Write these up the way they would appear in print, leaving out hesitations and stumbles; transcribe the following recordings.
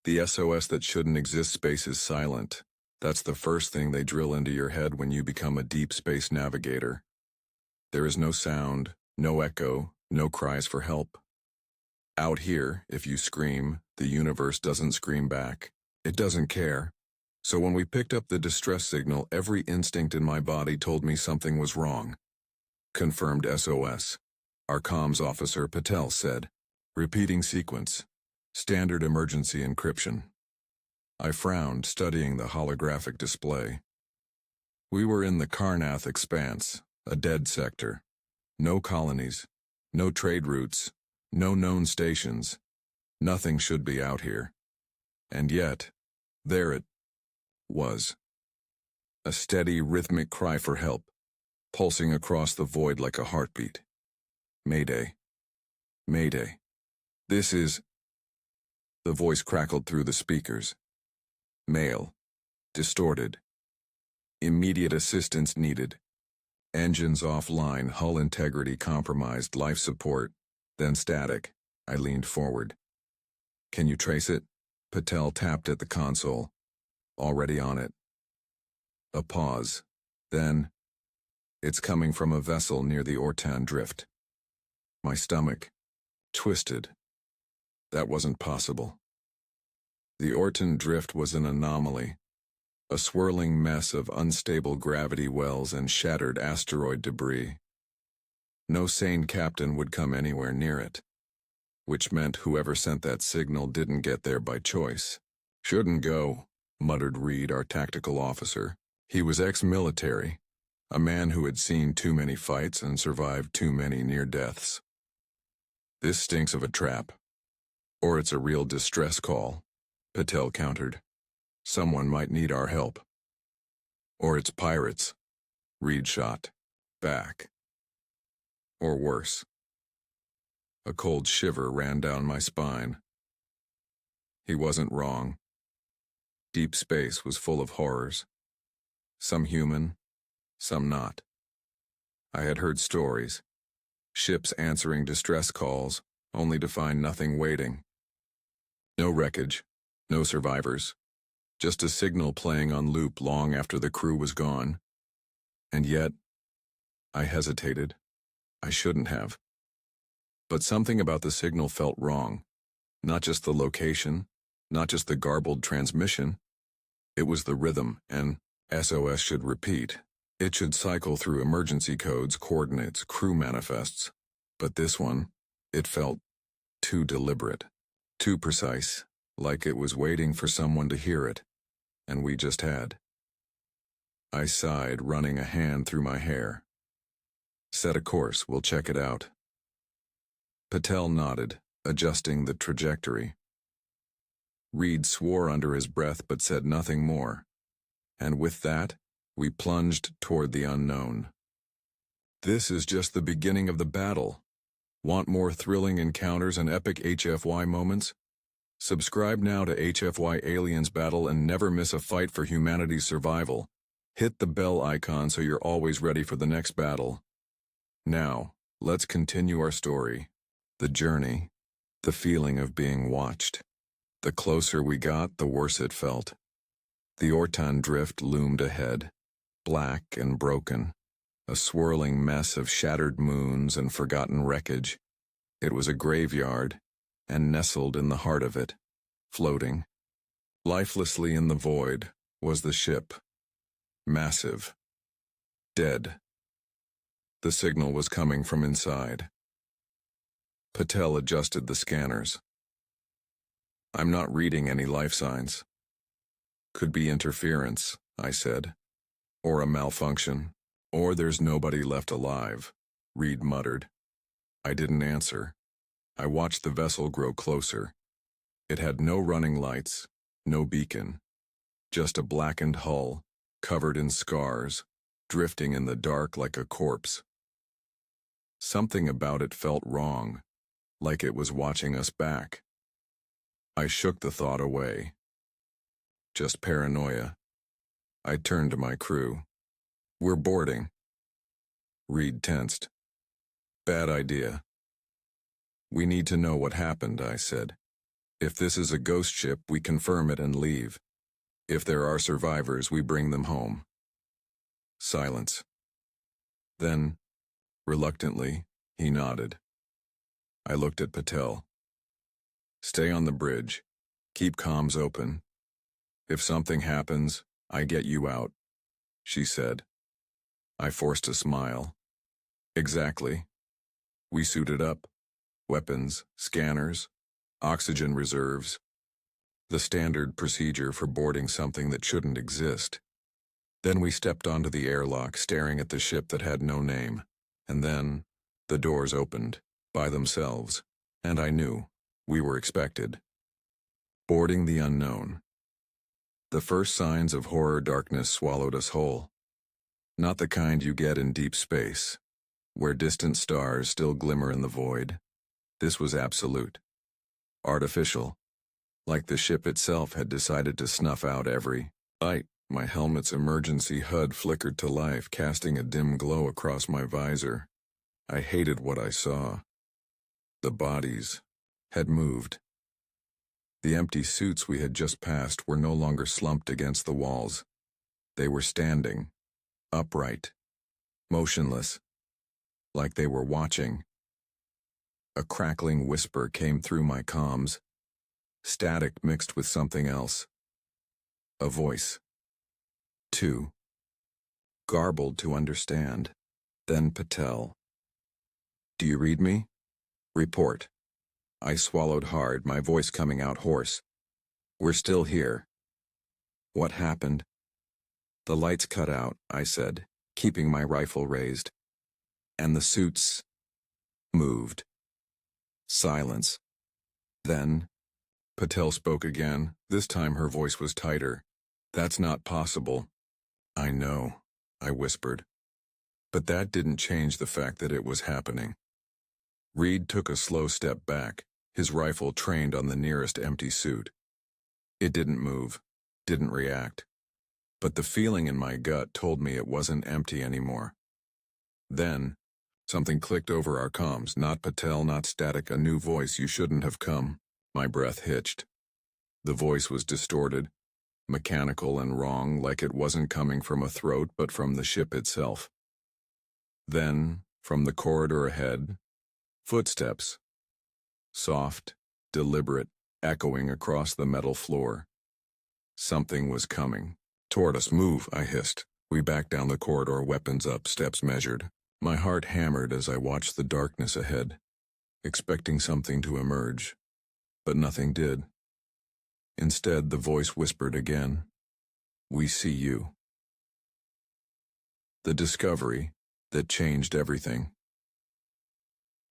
The SOS that shouldn't exist space is silent. That's the first thing they drill into your head when you become a deep space navigator. There is no sound, no echo, no cries for help. Out here, if you scream, the universe doesn't scream back. It doesn't care. So when we picked up the distress signal, every instinct in my body told me something was wrong. Confirmed SOS. Our comms officer, Patel, said. Repeating sequence. Standard emergency encryption. I frowned, studying the holographic display. We were in the Karnath Expanse, a dead sector. No colonies, no trade routes, no known stations. Nothing should be out here. And yet, there it was. A steady, rhythmic cry for help, pulsing across the void like a heartbeat. Mayday. Mayday. This is... The voice crackled through the speakers. Male. Distorted. Immediate assistance needed. Engines offline, hull integrity compromised, life support, then static. I leaned forward. Can you trace it? Patel tapped at the console. Already on it. A pause. Then, it's coming from a vessel near the Ortan Drift. My stomach twisted. That wasn't possible. The Ortan Drift was an anomaly, a swirling mess of unstable gravity wells and shattered asteroid debris. No sane captain would come anywhere near it, which meant whoever sent that signal didn't get there by choice. Shouldn't go, muttered Reed, our tactical officer. He was ex-military, a man who had seen too many fights and survived too many near deaths. This stinks of a trap. Or it's a real distress call, Patel countered. Someone might need our help. Or it's pirates, Reed shot back. Or worse. A cold shiver ran down my spine. He wasn't wrong. Deep space was full of horrors. Some human, some not. I had heard stories. Ships answering distress calls, only to find nothing waiting. No wreckage, no survivors. Just a signal playing on loop long after the crew was gone. And yet, I hesitated. I shouldn't have. But something about the signal felt wrong. Not just the location, not just the garbled transmission. It was the rhythm, and SOS should repeat. It should cycle through emergency codes, coordinates, crew manifests. But this one, it felt too deliberate, too precise, like it was waiting for someone to hear it, and we just had. I sighed, running a hand through my hair. Set a course, we'll check it out. Patel nodded, adjusting the trajectory. Reed swore under his breath but said nothing more, and with that, we plunged toward the unknown. This is just the beginning of the battle. Want more thrilling encounters and epic HFY moments? Subscribe now to HFY Aliens Battle and never miss a fight for humanity's survival. Hit the bell icon so you're always ready for the next battle. Now, let's continue our story. The journey, the feeling of being watched. The closer we got, the worse it felt. The Ortan Drift loomed ahead, black and broken, a swirling mess of shattered moons and forgotten wreckage. It was a graveyard, and nestled in the heart of it, floating, lifelessly in the void, was the ship. Massive. Dead. The signal was coming from inside. Patel adjusted the scanners. I'm not reading any life signs. Could be interference, I said. Or a malfunction. Or there's nobody left alive, Reed muttered. I didn't answer. I watched the vessel grow closer. It had no running lights, no beacon. Just a blackened hull, covered in scars, drifting in the dark like a corpse. Something about it felt wrong, like it was watching us back. I shook the thought away. Just paranoia. I turned to my crew. We're boarding. Reed tensed. Bad idea. We need to know what happened, I said. If this is a ghost ship, we confirm it and leave. If there are survivors, we bring them home. Silence. Then, reluctantly, he nodded. I looked at Patel. Stay on the bridge. Keep comms open. If something happens, I get you out, she said. I forced a smile. Exactly. We suited up. Weapons, scanners, oxygen reserves. The standard procedure for boarding something that shouldn't exist. Then we stepped onto the airlock, staring at the ship that had no name. And then, the doors opened, by themselves, and I knew we were expected. Boarding the unknown. The first signs of horror darkness swallowed us whole. Not the kind you get in deep space, where distant stars still glimmer in the void. This was absolute. Artificial. Like the ship itself had decided to snuff out every light. My helmet's emergency HUD flickered to life, casting a dim glow across my visor. I hated what I saw. The bodies had moved. The empty suits we had just passed were no longer slumped against the walls. They were standing, upright, motionless, like they were watching. A crackling whisper came through my comms, static mixed with something else. A voice. Two. Garbled to understand. Then Patel. Do you read me? Report. I swallowed hard, my voice coming out hoarse. We're still here. What happened? The lights cut out, I said, keeping my rifle raised. And the suits moved. Silence. Then, Patel spoke again. This time her voice was tighter. That's not possible. I know, I whispered. But that didn't change the fact that it was happening. Reed took a slow step back, his rifle trained on the nearest empty suit. It didn't move, didn't react. But the feeling in my gut told me it wasn't empty anymore. Then, something clicked over our comms. Not Patel, not static, a new voice. You shouldn't have come. My breath hitched. The voice was distorted, mechanical and wrong, like it wasn't coming from a throat but from the ship itself. Then, from the corridor ahead, footsteps. Soft, deliberate, echoing across the metal floor. Something was coming. Toward us. Move, I hissed. We backed down the corridor, weapons up, steps measured. My heart hammered as I watched the darkness ahead, expecting something to emerge. But nothing did. Instead, the voice whispered again. We see you. The discovery that changed everything.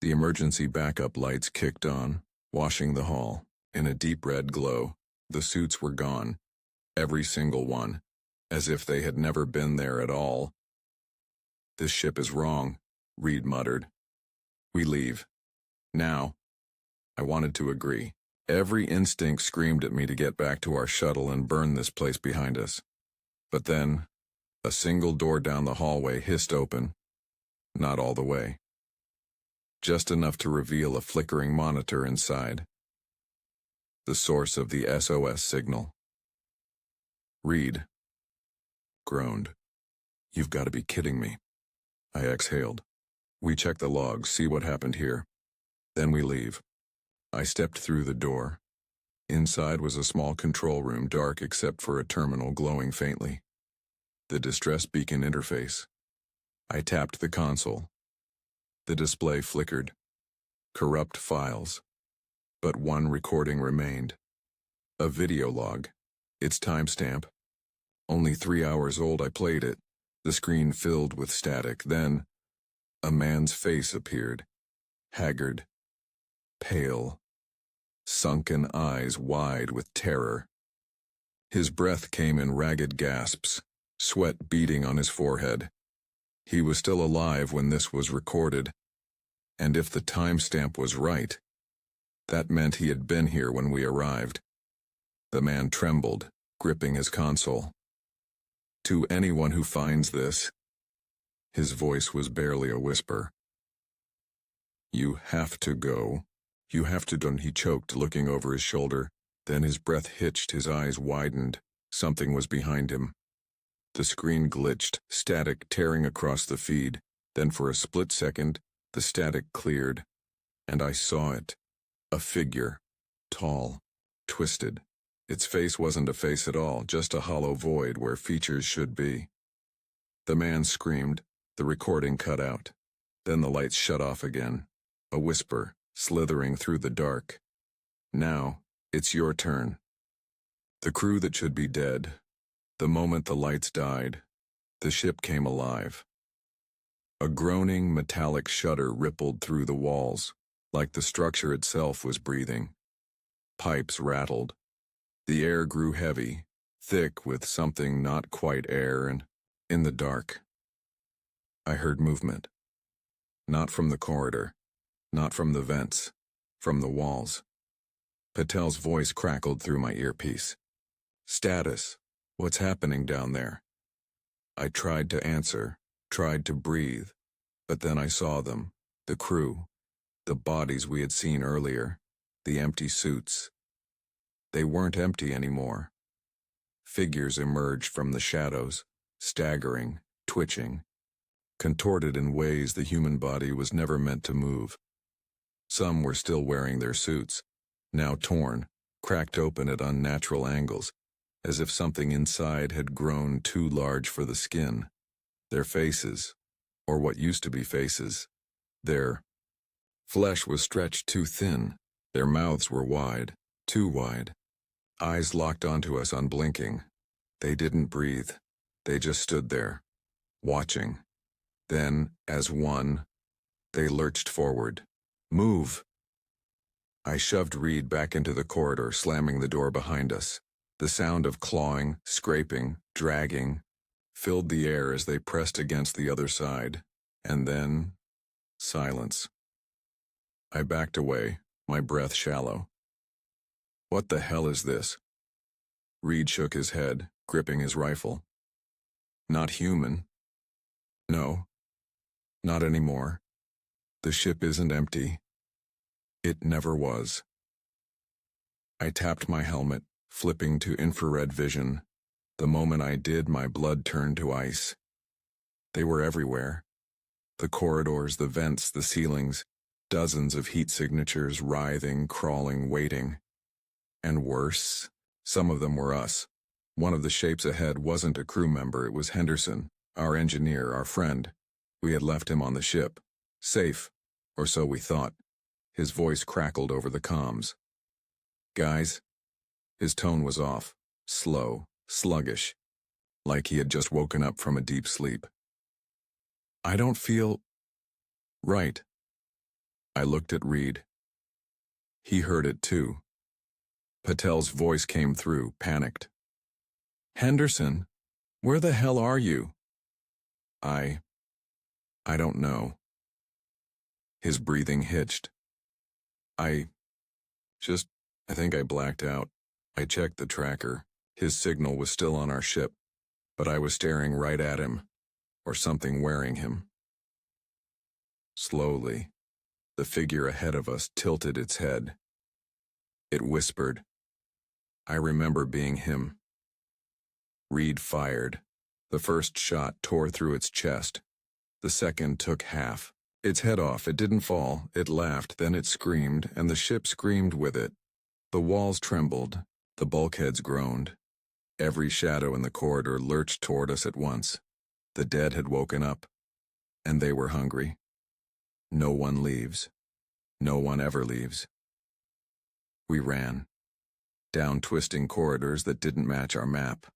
The emergency backup lights kicked on, washing the hall. In a deep red glow, the suits were gone. Every single one, as if they had never been there at all. This ship is wrong, Reed muttered. We leave. Now. I wanted to agree. Every instinct screamed at me to get back to our shuttle and burn this place behind us. But then, a single door down the hallway hissed open. Not all the way. Just enough to reveal a flickering monitor inside. The source of the SOS signal. Reed groaned. You've got to be kidding me. I exhaled. We check the logs, see what happened here. Then we leave. I stepped through the door. Inside was a small control room, dark except for a terminal glowing faintly. The distress beacon interface. I tapped the console. The display flickered. Corrupt files. But one recording remained. A video log. Its timestamp. Only 3 hours old. I played it. The screen filled with static. Then, a man's face appeared. Haggard. Pale. Sunken eyes wide with terror. His breath came in ragged gasps, sweat beading on his forehead. He was still alive when this was recorded. And if the timestamp was right, that meant he had been here when we arrived. The man trembled, gripping his console. To anyone who finds this, his voice was barely a whisper. You have to go, You have to done, he choked, looking over his shoulder. Then his breath hitched, his eyes widened. Something was behind him. The screen glitched, static tearing across the feed. Then for a split second, the static cleared. And I saw it. A figure. Tall. Twisted. Its face wasn't a face at all, just a hollow void where features should be. The man screamed. The recording cut out. Then the lights shut off again. A whisper, slithering through the dark. Now, it's your turn. The crew that should be dead. The moment the lights died, the ship came alive. A groaning metallic shudder rippled through the walls, like the structure itself was breathing. Pipes rattled. The air grew heavy, thick with something not quite air, and in the dark, I heard movement. Not from the corridor, not from the vents, from the walls. Patel's voice crackled through my earpiece. Status, what's happening down there? I tried to answer, tried to breathe, but then I saw them, the crew, the bodies we had seen earlier, the empty suits. They weren't empty anymore. Figures emerged from the shadows, staggering, twitching, contorted in ways the human body was never meant to move. Some were still wearing their suits, now torn, cracked open at unnatural angles, as if something inside had grown too large for the skin. Their faces, or what used to be faces, their flesh was stretched too thin, their mouths were wide, too wide. Eyes locked onto us unblinking. They didn't breathe. They just stood there, watching. Then, as one, they lurched forward. Move! I shoved Reed back into the corridor, slamming the door behind us. The sound of clawing, scraping, dragging, filled the air as they pressed against the other side. And then, silence. I backed away, my breath shallow. What the hell is this? Reed shook his head, gripping his rifle. Not human. No. Not anymore. The ship isn't empty. It never was. I tapped my helmet, flipping to infrared vision. The moment I did, my blood turned to ice. They were everywhere. The corridors, the vents, the ceilings, dozens of heat signatures writhing, crawling, waiting. And worse, some of them were us. One of the shapes ahead wasn't a crew member, it was Henderson, our engineer, our friend. We had left him on the ship. Safe, or so we thought. His voice crackled over the comms. Guys? His tone was off, slow, sluggish, like he had just woken up from a deep sleep. I don't feel right. I looked at Reed. He heard it too. Patel's voice came through, panicked. Henderson, where the hell are you? I don't know. His breathing hitched. I think I blacked out. I checked the tracker. His signal was still on our ship, but I was staring right at him, or something wearing him. Slowly, the figure ahead of us tilted its head. It whispered. I remember being him. Reed fired. The first shot tore through its chest. The second took half. Its head off, it didn't fall, it laughed, then it screamed, and the ship screamed with it. The walls trembled, the bulkheads groaned. Every shadow in the corridor lurched toward us at once. The dead had woken up, and they were hungry. No one leaves. No one ever leaves. We ran. Down twisting corridors that didn't match our map.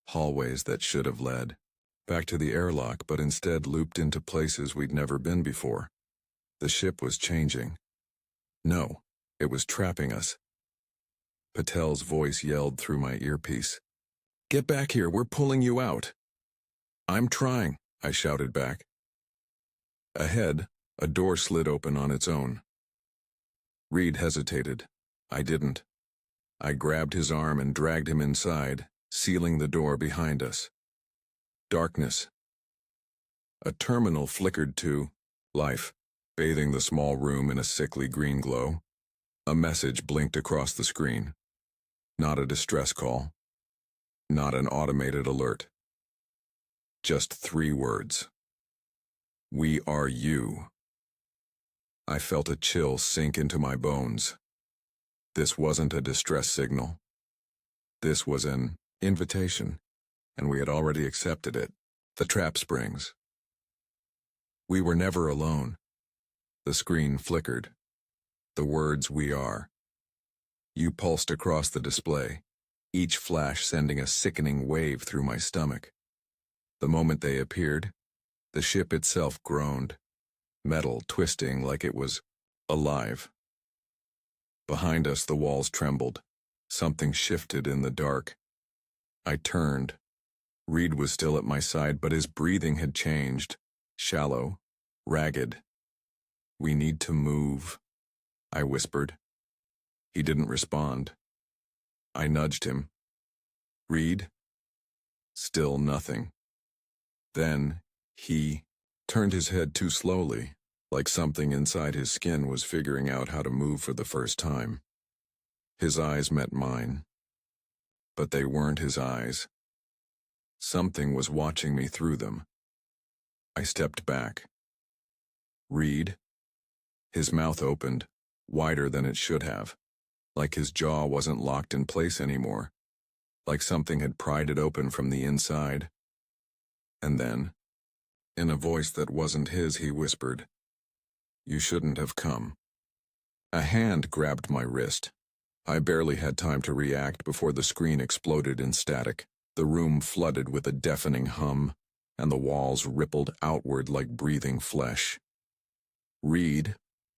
Hallways that should have led back to the airlock, but instead looped into places we'd never been before. The ship was changing. No, it was trapping us. Patel's voice yelled through my earpiece. Get back here, we're pulling you out. I'm trying, I shouted back. Ahead, a door slid open on its own. Reed hesitated. I didn't. I grabbed his arm and dragged him inside, sealing the door behind us. Darkness. A terminal flickered to life, bathing the small room in a sickly green glow. A message blinked across the screen. Not a distress call. Not an automated alert. Just 3 words. We are you. I felt a chill sink into my bones. This wasn't a distress signal. This was an invitation, and we had already accepted it. The trap springs. We were never alone. The screen flickered. The words "we are." You pulsed across the display, each flash sending a sickening wave through my stomach. The moment they appeared, the ship itself groaned, metal twisting like it was alive. Behind us, the walls trembled. Something shifted in the dark. I turned. Reed was still at my side, but his breathing had changed. Shallow, ragged. "We need to move," I whispered. He didn't respond. I nudged him. "Reed?" Still nothing. Then he turned his head too slowly, like something inside his skin was figuring out how to move for the first time. His eyes met mine. But they weren't his eyes. Something was watching me through them. I stepped back. "Reed?" His mouth opened, wider than it should have, like his jaw wasn't locked in place anymore, like something had pried it open from the inside. And then, in a voice that wasn't his, he whispered, "You shouldn't have come." A hand grabbed my wrist. I barely had time to react before the screen exploded in static. The room flooded with a deafening hum, and the walls rippled outward like breathing flesh. Reed,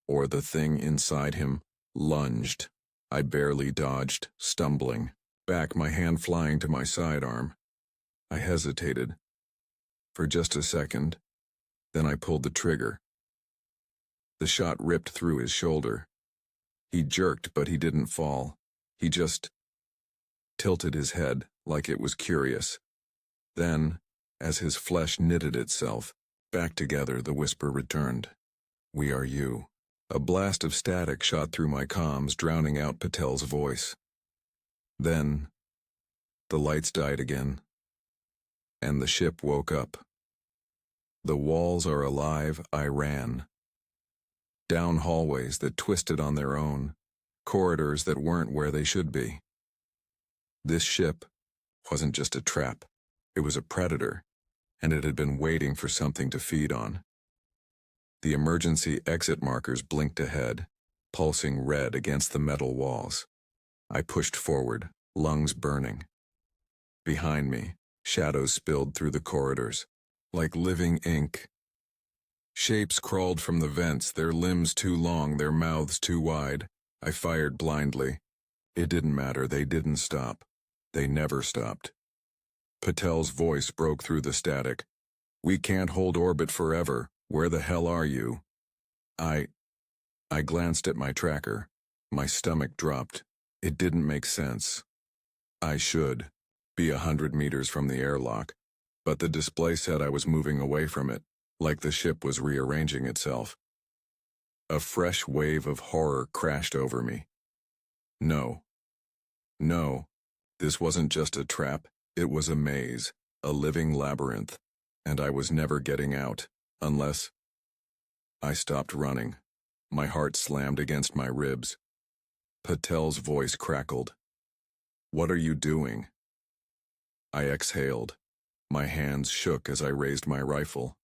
or the thing inside him, lunged. I barely dodged, stumbling, back, my hand flying to my sidearm. I hesitated. For just a second, then I pulled the trigger. The shot ripped through his shoulder. He jerked, but he didn't fall. He just tilted his head like it was curious. Then, as his flesh knitted itself back together, the whisper returned. "We are you." A blast of static shot through my comms, drowning out Patel's voice. Then, the lights died again, and the ship woke up. "The walls are alive," I ran. Down hallways that twisted on their own, corridors that weren't where they should be. This ship wasn't just a trap. It was a predator, and it had been waiting for something to feed on. The emergency exit markers blinked ahead, pulsing red against the metal walls. I pushed forward, lungs burning. Behind me, shadows spilled through the corridors, like living ink. Shapes crawled from the vents, their limbs too long, their mouths too wide. I fired blindly. It didn't matter, they didn't stop. They never stopped. Patel's voice broke through the static. "We can't hold orbit forever. Where the hell are you?" I glanced at my tracker. My stomach dropped. It didn't make sense. I should be 100 meters from the airlock, but the display said I was moving away from it, like the ship was rearranging itself. A fresh wave of horror crashed over me. No. No. This wasn't just a trap, it was a maze, a living labyrinth, and I was never getting out, unless... I stopped running. My heart slammed against my ribs. Patel's voice crackled. "What are you doing?" I exhaled. My hands shook as I raised my rifle.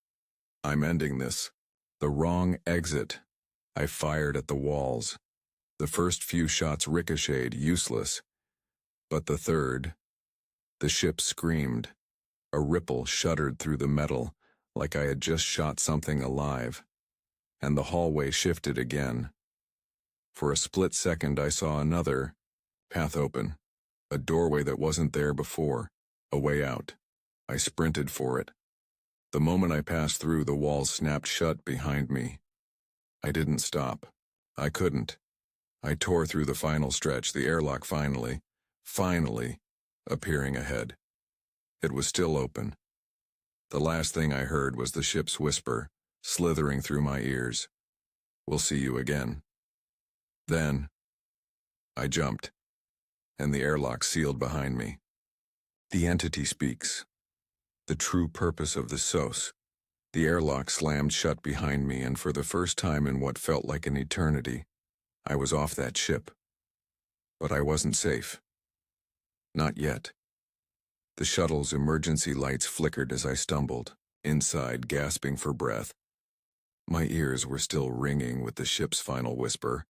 "I'm ending this." The wrong exit. I fired at the walls. The first few shots ricocheted, useless. But the third... The ship screamed. A ripple shuddered through the metal, like I had just shot something alive. And the hallway shifted again. For a split second I saw another path open. A doorway that wasn't there before. A way out. I sprinted for it. The moment I passed through, the walls snapped shut behind me. I didn't stop. I couldn't. I tore through the final stretch, the airlock finally appearing ahead. It was still open. The last thing I heard was the ship's whisper, slithering through my ears. "We'll see you again." Then, I jumped, and the airlock sealed behind me. The entity speaks. The true purpose of the SOS. The airlock slammed shut behind me, and for the first time in what felt like an eternity, I was off that ship. But I wasn't safe. Not yet. The shuttle's emergency lights flickered as I stumbled, inside, gasping for breath. My ears were still ringing with the ship's final whisper.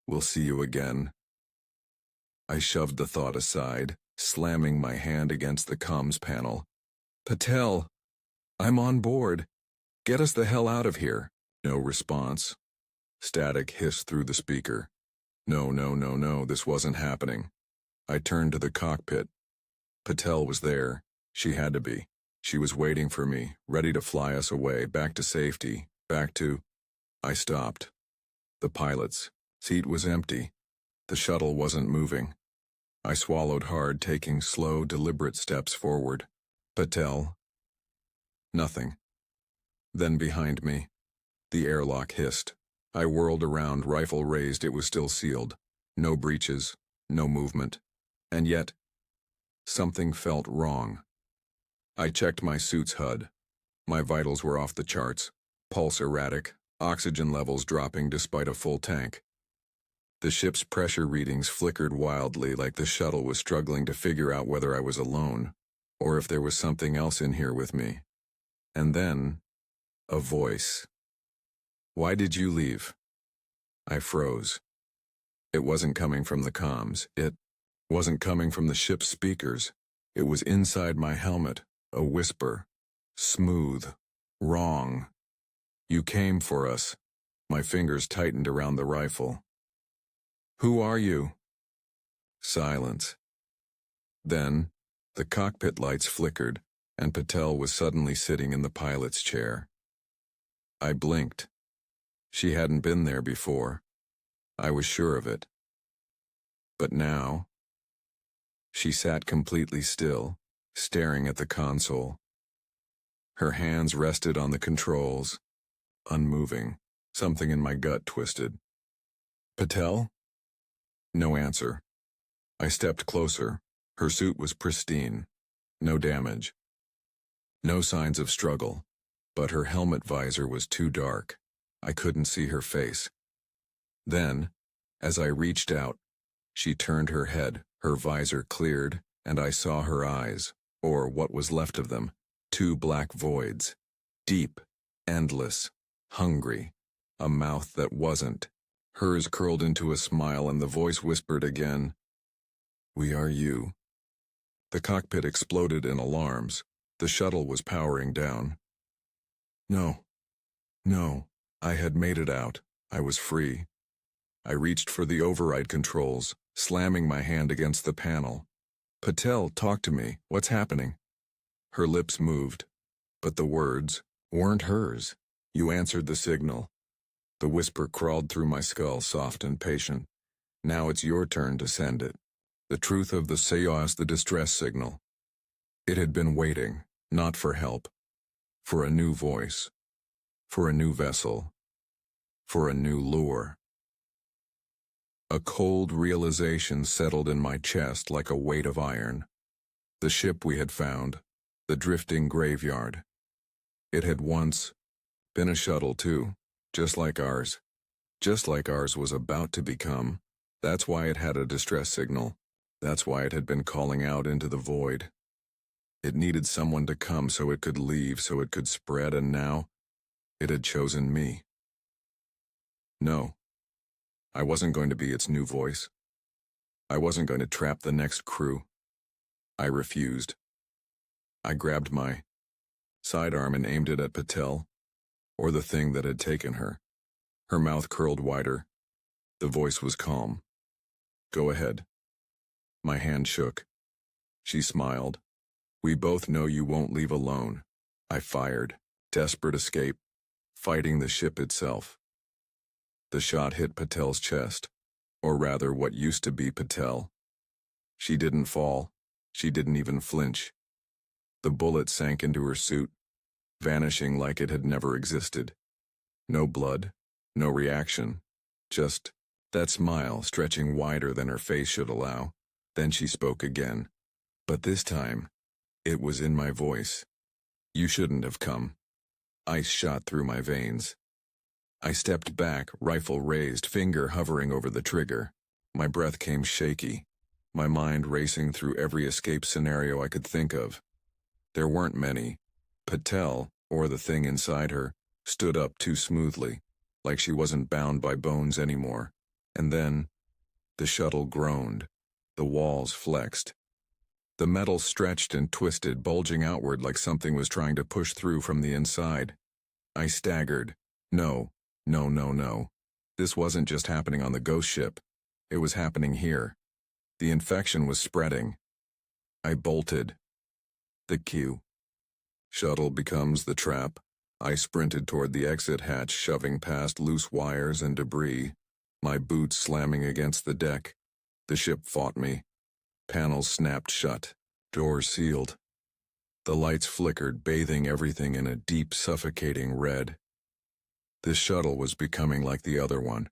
"We'll see you again." I shoved the thought aside, slamming my hand against the comms panel. "Patel, I'm on board. Get us the hell out of here." No response. Static hissed through the speaker. No, this wasn't happening. I turned to the cockpit. Patel was there. She had to be. She was waiting for me, ready to fly us away, back to safety, back to... I stopped. The pilot's seat was empty. The shuttle wasn't moving. I swallowed hard, taking slow, deliberate steps forward. Patel. Nothing. Then behind me, the airlock hissed. I whirled around, rifle raised. It was still sealed. No breaches, no movement. And yet, something felt wrong. I checked my suit's HUD. My vitals were off the charts. Pulse erratic, oxygen levels dropping despite a full tank. The ship's pressure readings flickered wildly, like the shuttle was struggling to figure out whether I was alone, or if there was something else in here with me. And then, a voice. "Why did you leave?" I froze. It wasn't coming from the comms. It wasn't coming from the ship's speakers. It was inside my helmet, a whisper. Smooth. Wrong. "You came for us." My fingers tightened around the rifle. "Who are you?" Silence. Then, the cockpit lights flickered, and Patel was suddenly sitting in the pilot's chair. I blinked. She hadn't been there before. I was sure of it. But now, she sat completely still, staring at the console. Her hands rested on the controls, unmoving. Something in my gut twisted. "Patel?" No answer. I stepped closer. Her suit was pristine. No damage. No signs of struggle. But her helmet visor was too dark. I couldn't see her face. Then, as I reached out, she turned her head, her visor cleared, and I saw her eyes, or what was left of them, two black voids. Deep, endless, hungry, a mouth that wasn't. Hers curled into a smile, and the voice whispered again, "We are you." The cockpit exploded in alarms. The shuttle was powering down. No, I had made it out. I was free. I reached for the override controls, slamming my hand against the panel. "Patel, talk to me. What's happening?" Her lips moved, but the words weren't hers. "You answered the signal." The whisper crawled through my skull, soft and patient. "Now it's your turn to send it." The truth of the SOS, the distress signal. It had been waiting, not for help. For a new voice. For a new vessel. For a new lure. A cold realization settled in my chest like a weight of iron. The ship we had found, the drifting graveyard. It had once been a shuttle too, just like ours. Just like ours was about to become. That's why it had a distress signal. That's why it had been calling out into the void. It needed someone to come so it could leave, so it could spread, and now it had chosen me. No, I wasn't going to be its new voice. I wasn't going to trap the next crew. I refused. I grabbed my sidearm and aimed it at Patel, or the thing that had taken her. Her mouth curled wider. The voice was calm. "Go ahead." My hand shook. She smiled. "We both know you won't leave alone." I fired. Desperate escape. Fighting the ship itself. The shot hit Patel's chest, or rather what used to be Patel. She didn't fall. She didn't even flinch. The bullet sank into her suit, vanishing like it had never existed. No blood, no reaction, just that smile stretching wider than her face should allow. Then she spoke again. But this time, it was in my voice. You shouldn't have come. Ice shot through my veins. I stepped back, rifle raised, finger hovering over the trigger. My breath came shaky, my mind racing through every escape scenario I could think of. There weren't many. Patel, or the thing inside her, stood up too smoothly, like she wasn't bound by bones anymore. And then, the shuttle groaned. The walls flexed. The metal stretched and twisted, bulging outward like something was trying to push through from the inside. I staggered. No. This wasn't just happening on the ghost ship. It was happening here. The infection was spreading. I bolted. The cue. Shuttle becomes the trap. I sprinted toward the exit hatch, shoving past loose wires and debris, my boots slamming against the deck. The ship fought me. Panels snapped shut. Doors sealed. The lights flickered, bathing everything in a deep, suffocating red. This shuttle was becoming like the other one.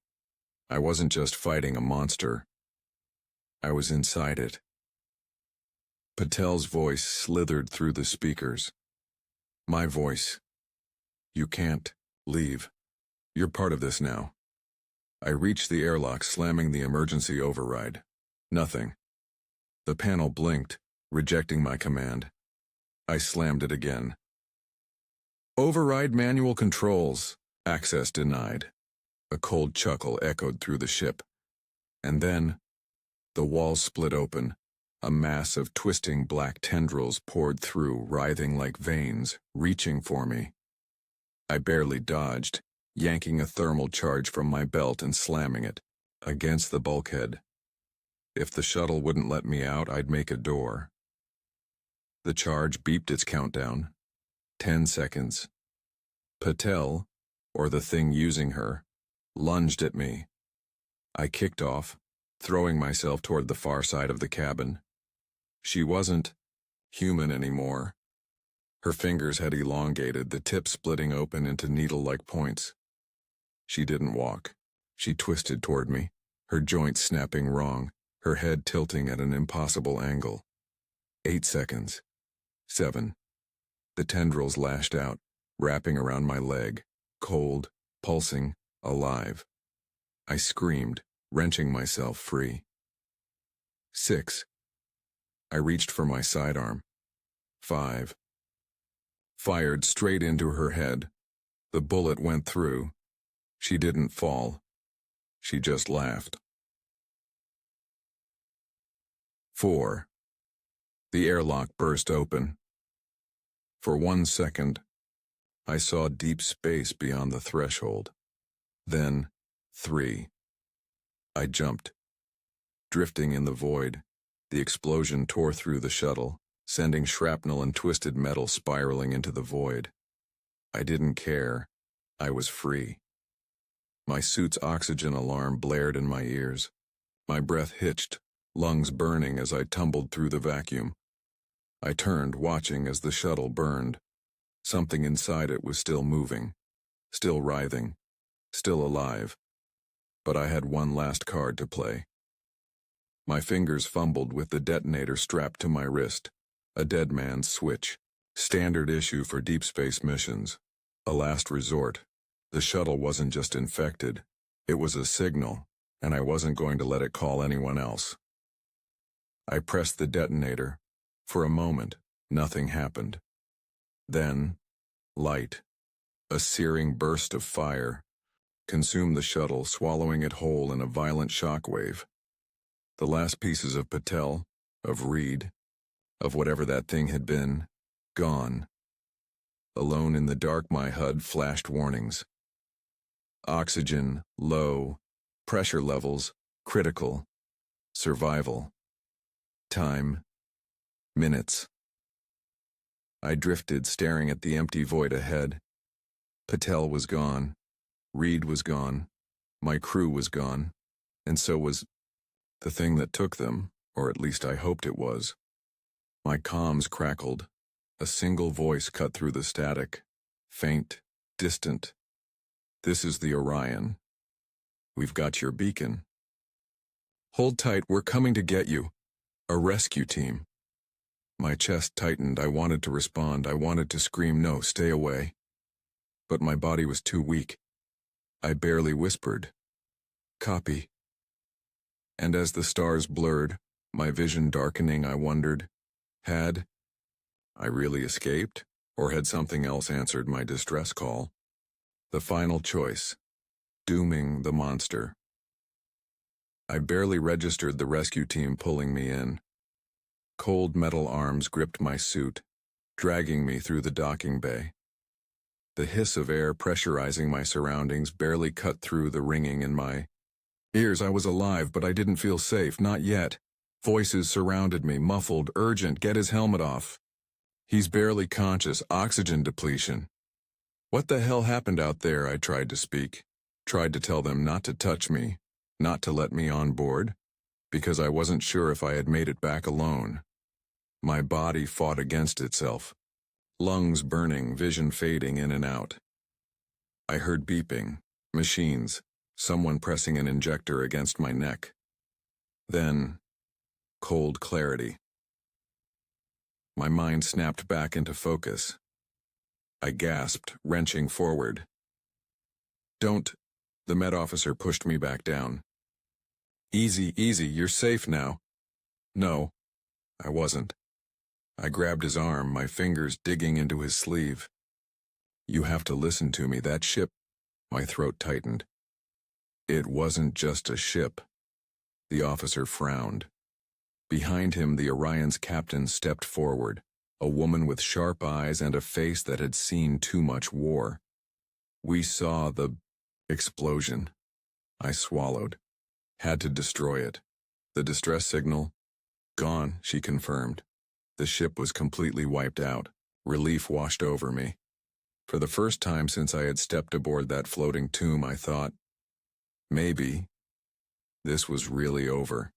I wasn't just fighting a monster. I was inside it. Patel's voice slithered through the speakers. My voice. You can't leave. You're part of this now. I reached the airlock, slamming the emergency override. Nothing. The panel blinked, rejecting my command. I slammed it again. Override manual controls. Access denied. A cold chuckle echoed through the ship. And then, the walls split open. A mass of twisting black tendrils poured through, writhing like veins, reaching for me. I barely dodged, yanking a thermal charge from my belt and slamming it against the bulkhead. If the shuttle wouldn't let me out, I'd make a door. The charge beeped its countdown. 10 seconds. Patel, or the thing using her, lunged at me. I kicked off, throwing myself toward the far side of the cabin. She wasn't human anymore. Her fingers had elongated, the tips splitting open into needle-like points. She didn't walk. She twisted toward me, her joints snapping wrong, her head tilting at an impossible angle. 8 seconds. 7. The tendrils lashed out, wrapping around my leg, cold, pulsing, alive. I screamed, wrenching myself free. 6. I reached for my sidearm. 5. Fired straight into her head. The bullet went through. She didn't fall. She just laughed. 4. The airlock burst open. For 1 second, I saw deep space beyond the threshold. Then, 3. I jumped. Drifting in the void, the explosion tore through the shuttle, sending shrapnel and twisted metal spiraling into the void. I didn't care. I was free. My suit's oxygen alarm blared in my ears. My breath hitched, lungs burning as I tumbled through the vacuum. I turned, watching as the shuttle burned. Something inside it was still moving, still writhing, still alive. But I had one last card to play. My fingers fumbled with the detonator strapped to my wrist. A dead man's switch. Standard issue for deep space missions. A last resort. The shuttle wasn't just infected. It was a signal, and I wasn't going to let it call anyone else. I pressed the detonator. For a moment, nothing happened. Then, light. A searing burst of fire consumed the shuttle, swallowing it whole in a violent shockwave. The last pieces of Patel, of Reed, of whatever that thing had been, gone. Alone in the dark, my HUD flashed warnings. Oxygen, low. Pressure levels, critical. Survival. Time, minutes. I drifted, staring at the empty void ahead. Patel was gone. Reed was gone. My crew was gone. And so was the thing that took them, or at least I hoped it was. My comms crackled. A single voice cut through the static. Faint, distant. This is the Orion. We've got your beacon. Hold tight, we're coming to get you. A rescue team. My chest tightened. I wanted to respond. I wanted to scream, no, stay away. But my body was too weak. I barely whispered, copy. And as the stars blurred, my vision darkening, I wondered, had I really escaped? Or had something else answered my distress call? The final choice. Dooming the monster. I barely registered the rescue team pulling me in. Cold metal arms gripped my suit, dragging me through the docking bay. The hiss of air pressurizing my surroundings barely cut through the ringing in my ears. I was alive, but I didn't feel safe, not yet. Voices surrounded me, muffled, urgent, get his helmet off. He's barely conscious, oxygen depletion. What the hell happened out there? I tried to speak, tried to tell them not to touch me, not to let me on board, because I wasn't sure if I had made it back alone. My body fought against itself, lungs burning, vision fading in and out. I heard beeping, machines, someone pressing an injector against my neck. Then, cold clarity. My mind snapped back into focus. I gasped, wrenching forward. Don't. The med officer pushed me back down. Easy, easy, you're safe now. No, I wasn't. I grabbed his arm, my fingers digging into his sleeve. You have to listen to me, that ship. My throat tightened. It wasn't just a ship. The officer frowned. Behind him, the Orion's captain stepped forward, a woman with sharp eyes and a face that had seen too much war. We saw the explosion. I swallowed. Had to destroy it. The distress signal? Gone, she confirmed. The ship was completely wiped out. Relief washed over me. For the first time since I had stepped aboard that floating tomb, I thought, maybe this was really over.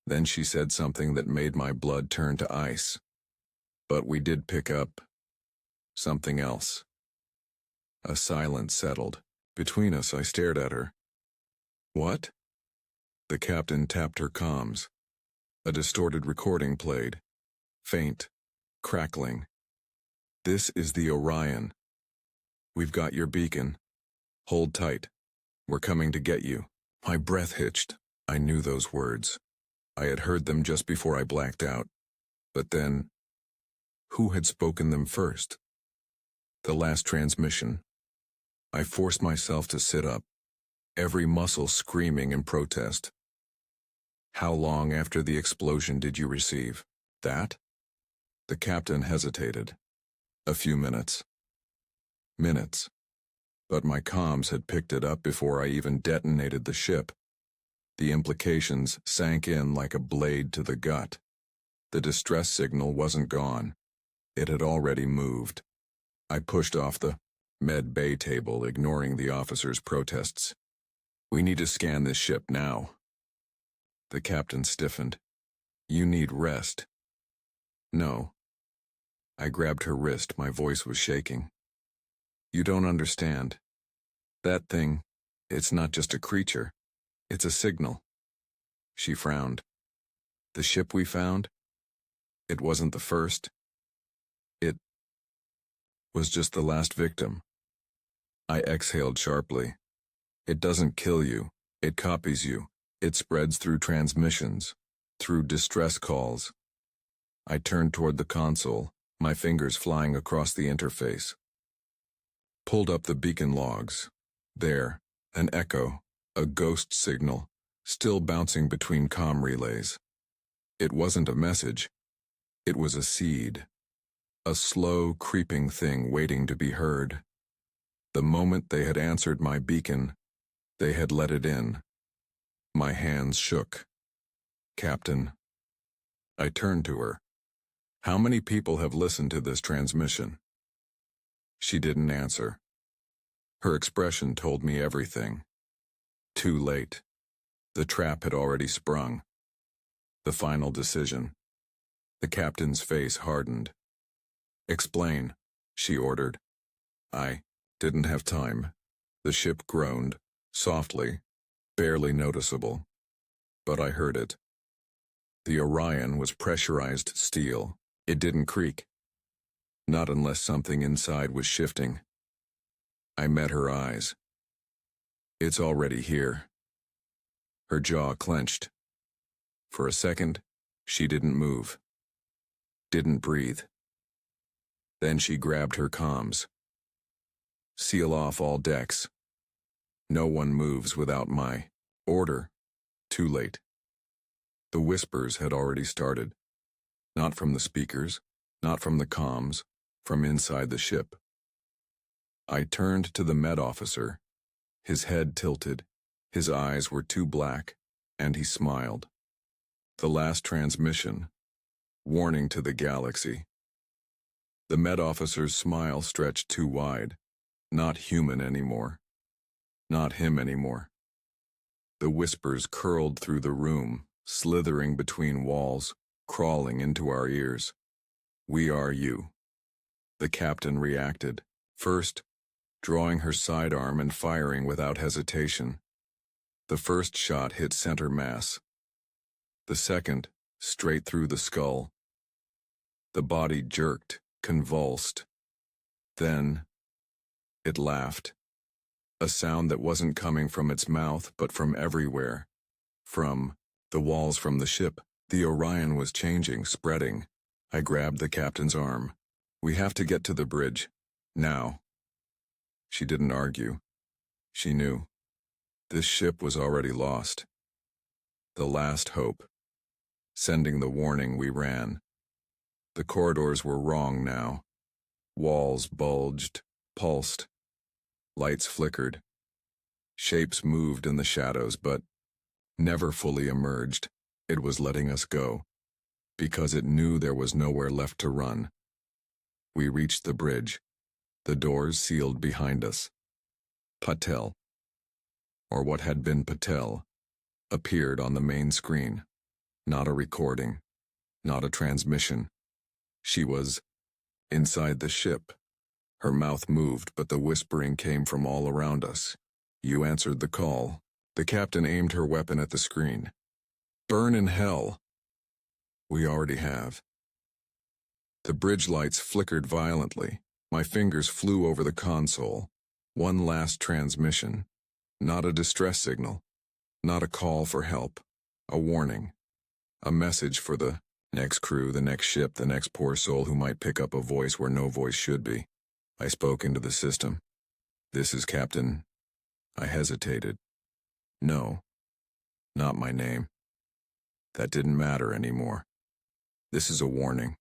Then she said something that made my blood turn to ice. But we did pick up something else. A silence settled. Between us, I stared at her. What? The captain tapped her comms. A distorted recording played. Faint. Crackling. This is the Orion. We've got your beacon. Hold tight. We're coming to get you. My breath hitched. I knew those words. I had heard them just before I blacked out. But then, who had spoken them first? The last transmission. I forced myself to sit up, every muscle screaming in protest. How long after the explosion did you receive that? The captain hesitated. A few minutes. Minutes. But my comms had picked it up before I even detonated the ship. The implications sank in like a blade to the gut. The distress signal wasn't gone. It had already moved. I pushed off the med bay table, ignoring the officer's protests. We need to scan this ship now. The captain stiffened. You need rest. No. I grabbed her wrist, my voice was shaking. You don't understand. That thing, it's not just a creature. It's a signal. She frowned. The ship we found? It wasn't the first. It was just the last victim. I exhaled sharply. It doesn't kill you. It copies you. It spreads through transmissions, through distress calls. I turned toward the console, my fingers flying across the interface. Pulled up the beacon logs. There, an echo, a ghost signal, still bouncing between comm relays. It wasn't a message. It was a seed. A slow, creeping thing waiting to be heard. The moment they had answered my beacon, they had let it in. My hands shook. Captain. I turned to her. How many people have listened to this transmission? She didn't answer. Her expression told me everything. Too late. The trap had already sprung. The final decision. The captain's face hardened. Explain, she ordered. I didn't have time. The ship groaned, softly, barely noticeable. but I heard it. The Orion was pressurized steel. It didn't creak. Not unless something inside was shifting. I met her eyes. It's already here. Her jaw clenched. For a second, she didn't move. Didn't breathe. Then she grabbed her comms. Seal off all decks. No one moves without my order. Too late. The whispers had already started. Not from the speakers, not from the comms, from inside the ship. I turned to the med officer. His head tilted, his eyes were too black, and he smiled. The last transmission. Warning to the galaxy. The med officer's smile stretched too wide. Not human anymore. Not him anymore. The whispers curled through the room, slithering between walls, crawling into our ears. We are you. The captain reacted, first, drawing her sidearm and firing without hesitation. The first shot hit center mass. The second, straight through the skull. The body jerked, convulsed. Then, it laughed. A sound that wasn't coming from its mouth, but from everywhere. From the walls from the ship. The Orion was changing, spreading. I grabbed the captain's arm. We have to get to the bridge. Now. She didn't argue. She knew. This ship was already lost. The last hope. Sending the warning, we ran. The corridors were wrong now. Walls bulged, pulsed. Lights flickered. Shapes moved in the shadows, but never fully emerged. It was letting us go, because it knew there was nowhere left to run. We reached the bridge. The doors sealed behind us. Patel, or what had been Patel, appeared on the main screen. Not a recording, not a transmission. She was inside the ship. Her mouth moved, but the whispering came from all around us. You answered the call. The captain aimed her weapon at the screen. Burn in hell. We already have. The bridge lights flickered violently. My fingers flew over the console. One last transmission. Not a distress signal. Not a call for help. A warning. A message for the next crew, the next ship, the next poor soul who might pick up a voice where no voice should be. I spoke into the system. This is Captain. I hesitated. No. Not my name. That didn't matter anymore. This is a warning.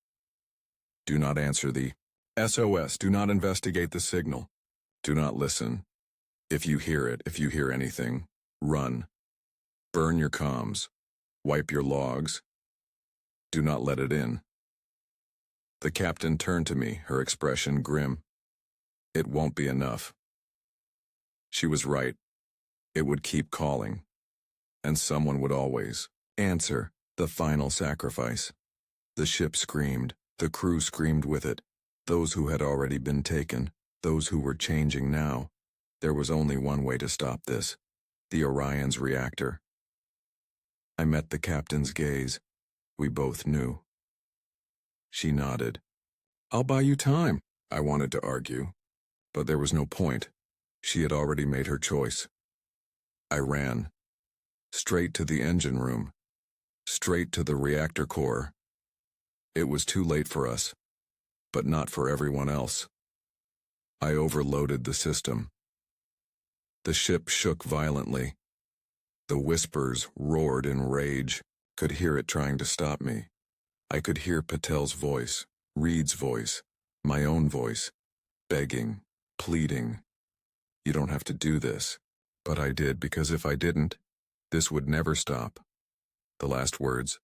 Do not answer the SOS. Do not investigate the signal. Do not listen. If you hear it, if you hear anything, run. Burn your comms. Wipe your logs. Do not let it in. The captain turned to me, her expression grim. It won't be enough. She was right. It would keep calling. And someone would always answer. The final sacrifice. The ship screamed. The crew screamed with it. Those who had already been taken. Those who were changing now. There was only one way to stop this. The Orion's reactor. I met the captain's gaze. We both knew. She nodded. I'll buy you time. I wanted to argue. But there was no point. She had already made her choice. I ran. Straight to the engine room. Straight to the reactor core. It was too late for us. But not for everyone else. I overloaded the system. The ship shook violently. The whispers roared in rage. Could hear it trying to stop me. I could hear Patel's voice, Reed's voice, my own voice, begging, pleading. You don't have to do this. But I did, because if I didn't, this would never stop. The last words.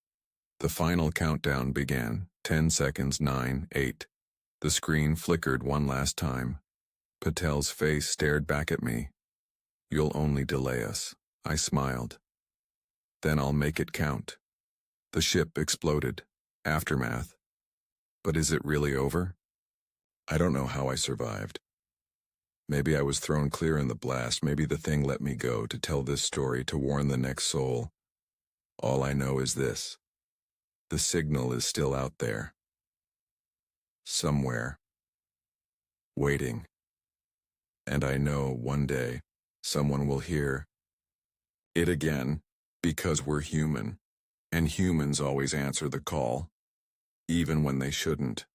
The final countdown began. 10 seconds, 9, 8. The screen flickered one last time. Patel's face stared back at me. You'll only delay us. I smiled. Then I'll make it count. The ship exploded. Aftermath. But is it really over? I don't know how I survived. Maybe I was thrown clear in the blast. Maybe the thing let me go to tell this story, to warn the next soul. All I know is this. The signal is still out there. Somewhere. Waiting. And I know one day, someone will hear it again, because we're human, and humans always answer the call, even when they shouldn't.